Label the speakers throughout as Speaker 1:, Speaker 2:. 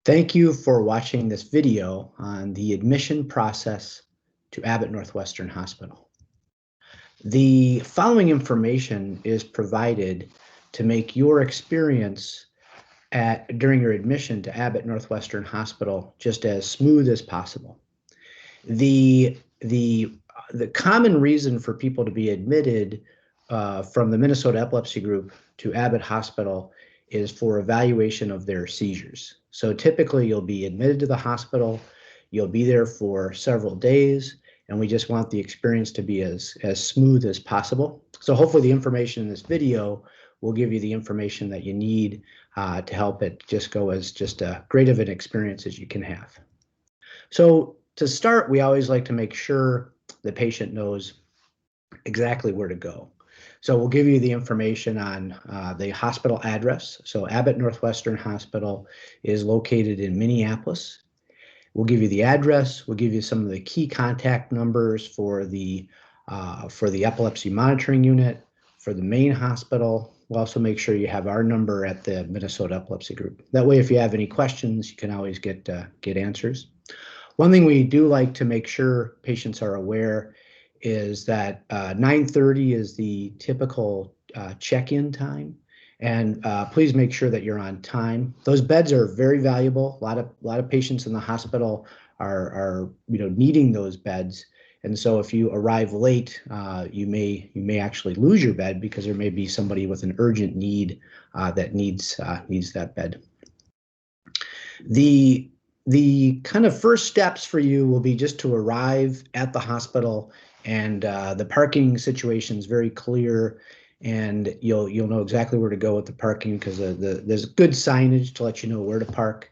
Speaker 1: Thank you for watching this video on the admission process to Abbott Northwestern Hospital. The following information is provided to make your experience during your admission to Abbott Northwestern Hospital just as smooth as possible. The common reason for people to be admitted from the Minnesota Epilepsy Group to Abbott Hospital is for evaluation of their seizures. So typically you'll be admitted to the hospital, you'll be there for several days, and we just want the experience to be as smooth as possible. So hopefully the information in this video will give you the information that you need to help it just go as just a great of an experience as you can have. So to start, we always like to make sure the patient knows exactly where to go. So we'll give you the information on the hospital address. So Abbott Northwestern Hospital is located in Minneapolis. We'll give you the address. We'll give you some of the key contact numbers for the epilepsy monitoring unit, for the main hospital. We'll also make sure you have our number at the Minnesota Epilepsy Group. That way, if you have any questions, you can always get answers. One thing we do like to make sure patients are aware is that 9:30 is the typical check-in time, and please make sure that you're on time. Those beds are very valuable. A lot of patients in the hospital are needing those beds, and so if you arrive late, you may actually lose your bed because there may be somebody with an urgent need that needs that bed. The kind of first steps for you will be just to arrive at the hospital, and the parking situation is very clear, and you'll know exactly where to go with the parking because there's good signage to let you know where to park.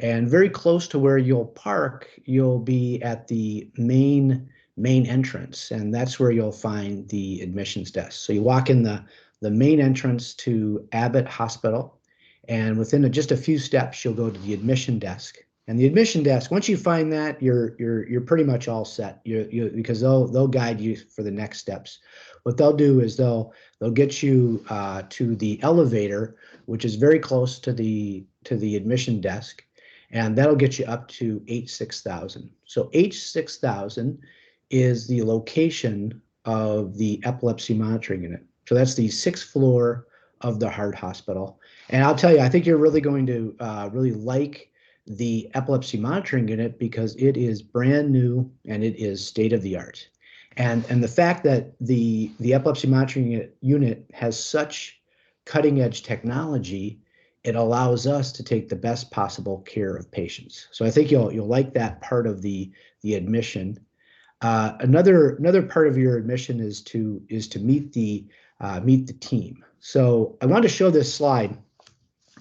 Speaker 1: And very close to where you'll park, you'll be at the main entrance, and that's where you'll find the admissions desk. So you walk in the main entrance to Abbott Hospital, and within just a few steps, you'll go to the admission desk. And the admission desk, once you find that, you're pretty much all set. Because they'll guide you for the next steps. What they'll do is they'll get you to the elevator, which is very close to the admission desk, and that'll get you up to H6000. So H6000 is the location of the epilepsy monitoring unit. So that's the 6th floor of the heart hospital. And I'll tell you, I think you're really going to really like the epilepsy monitoring unit because it is brand new and it is state of the art. And the fact that the epilepsy monitoring unit has such cutting edge technology, it allows us to take the best possible care of patients. So I think you'll like that part of the admission. Another part of your admission is to meet the team. So I want to show this slide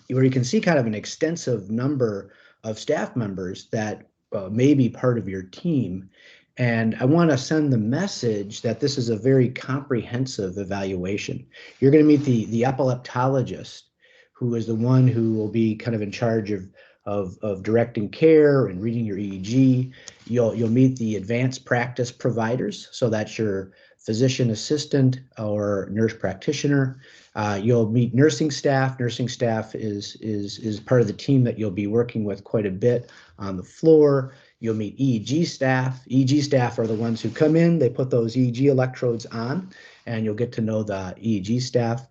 Speaker 1: where you can see kind of an extensive number of staff members that may be part of your team. And I want to send the message that this is a very comprehensive evaluation. You're going to meet the epileptologist, who is the one who will be kind of in charge of directing care and reading your EEG. You'll meet the advanced practice providers, so that's your physician assistant or nurse practitioner. You'll meet nursing staff. Nursing staff is part of the team that you'll be working with quite a bit on the floor. You'll meet EEG staff. EEG staff are the ones who come in, they put those EEG electrodes on, and you'll get to know the EEG staff.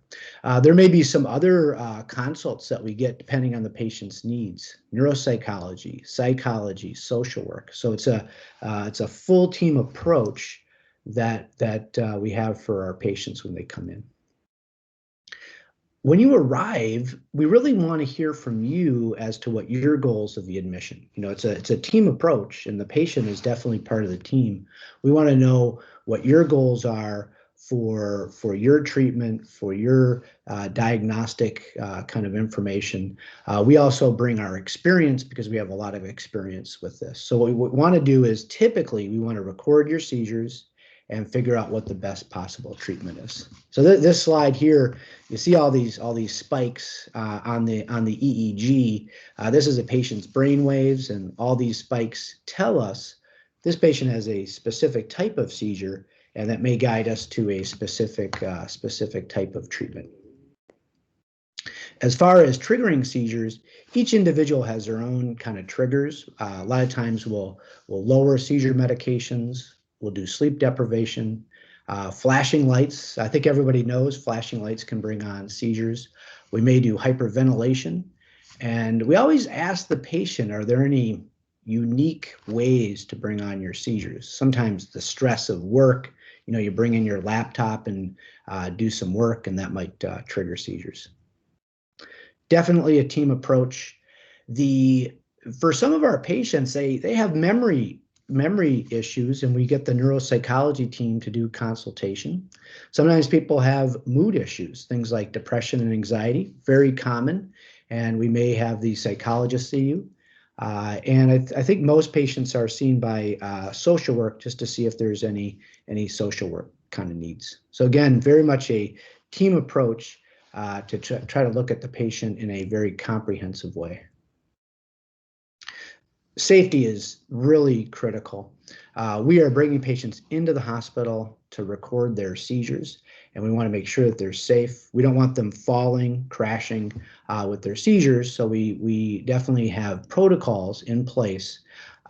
Speaker 1: There may be some other consults that we get depending on the patient's needs: neuropsychology, psychology, social work. So it's a full team approach that we have for our patients when they come in. When you arrive, we really want to hear from you as to what your goals of the admission. It's a team approach, and the patient is definitely part of the team. We want to know what your goals are for your treatment, for your diagnostic kind of information. We also bring our experience because we have a lot of experience with this. So what we want to do is typically we want to record your seizures and figure out what the best possible treatment is. So this slide here, you see all these spikes on the EEG. This is a patient's brain waves, and all these spikes tell us this patient has a specific type of seizure, and that may guide us to a specific type of treatment. As far as triggering seizures, each individual has their own kind of triggers. A lot of times we'll lower seizure medications, we'll do sleep deprivation, flashing lights. I think everybody knows flashing lights can bring on seizures. We may do hyperventilation. And we always ask the patient, are there any unique ways to bring on your seizures? Sometimes the stress of work, you bring in your laptop and do some work, and that might trigger seizures. Definitely a team approach. For some of our patients, they have memory issues, and we get the neuropsychology team to do consultation. Sometimes people have mood issues, things like depression and anxiety, very common, and we may have the psychologist see you. And I think most patients are seen by social work just to see if there's any social work kind of needs. So again, very much a team approach to try to look at the patient in a very comprehensive way. Safety is really critical. We are bringing patients into the hospital to record their seizures, and we want to make sure that they're safe. We don't want them falling, crashing with their seizures, so we definitely have protocols in place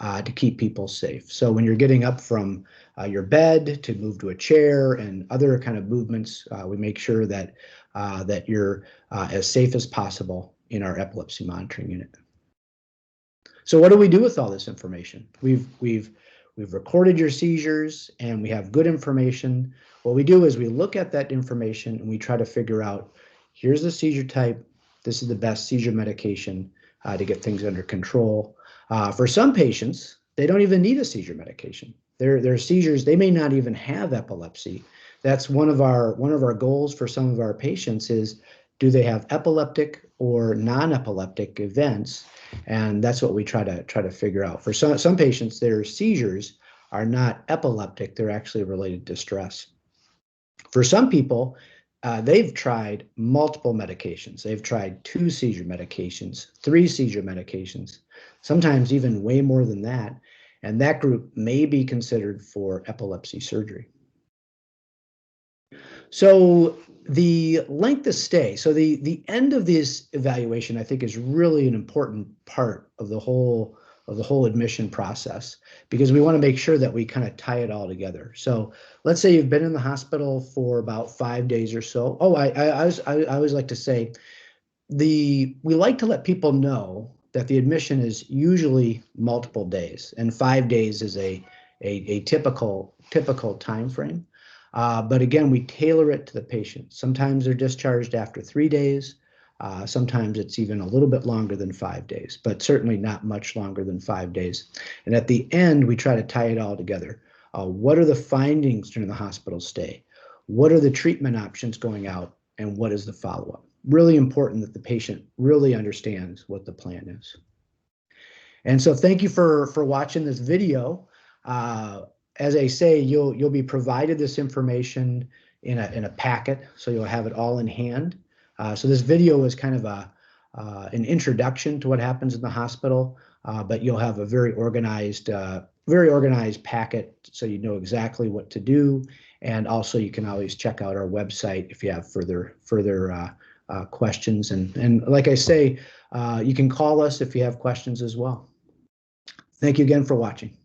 Speaker 1: to keep people safe. So when you're getting up from your bed to move to a chair and other kind of movements, we make sure that that you're as safe as possible in our epilepsy monitoring unit. So what do we do with all this information? We've recorded your seizures and we have good information. What we do is we look at that information and we try to figure out, here's the seizure type, this is the best seizure medication to get things under control. For some patients, they don't even need a seizure medication. Their seizures, they may not even have epilepsy. That's one of our goals for some of our patients is, do they have epileptic or non-epileptic events? And that's what we try to figure out. For some patients, their seizures are not epileptic, they're actually related to stress. For some people, they've tried multiple medications. They've tried 2 seizure medications, 3 seizure medications, sometimes even way more than that. And that group may be considered for epilepsy surgery. So the length of stay, so the end of this evaluation, I think, is really an important part of the whole admission process, because we want to make sure that we kind of tie it all together. So let's say you've been in the hospital for about 5 days or so. Oh, I always like to say we like to let people know that the admission is usually multiple days, and 5 days is a typical time frame. But again, we tailor it to the patient. Sometimes they're discharged after 3 days. Sometimes it's even a little bit longer than 5 days, but certainly not much longer than 5 days. And at the end, we try to tie it all together. What are the findings during the hospital stay? What are the treatment options going out? And what is the follow-up? Really important that the patient really understands what the plan is. And so thank you for watching this video. As I say, you'll be provided this information in a packet, so you'll have it all in hand. So this video is kind of an introduction to what happens in the hospital, but you'll have a very organized packet, so you know exactly what to do. And also, you can always check out our website if you have further questions. And like I say, you can call us if you have questions as well. Thank you again for watching.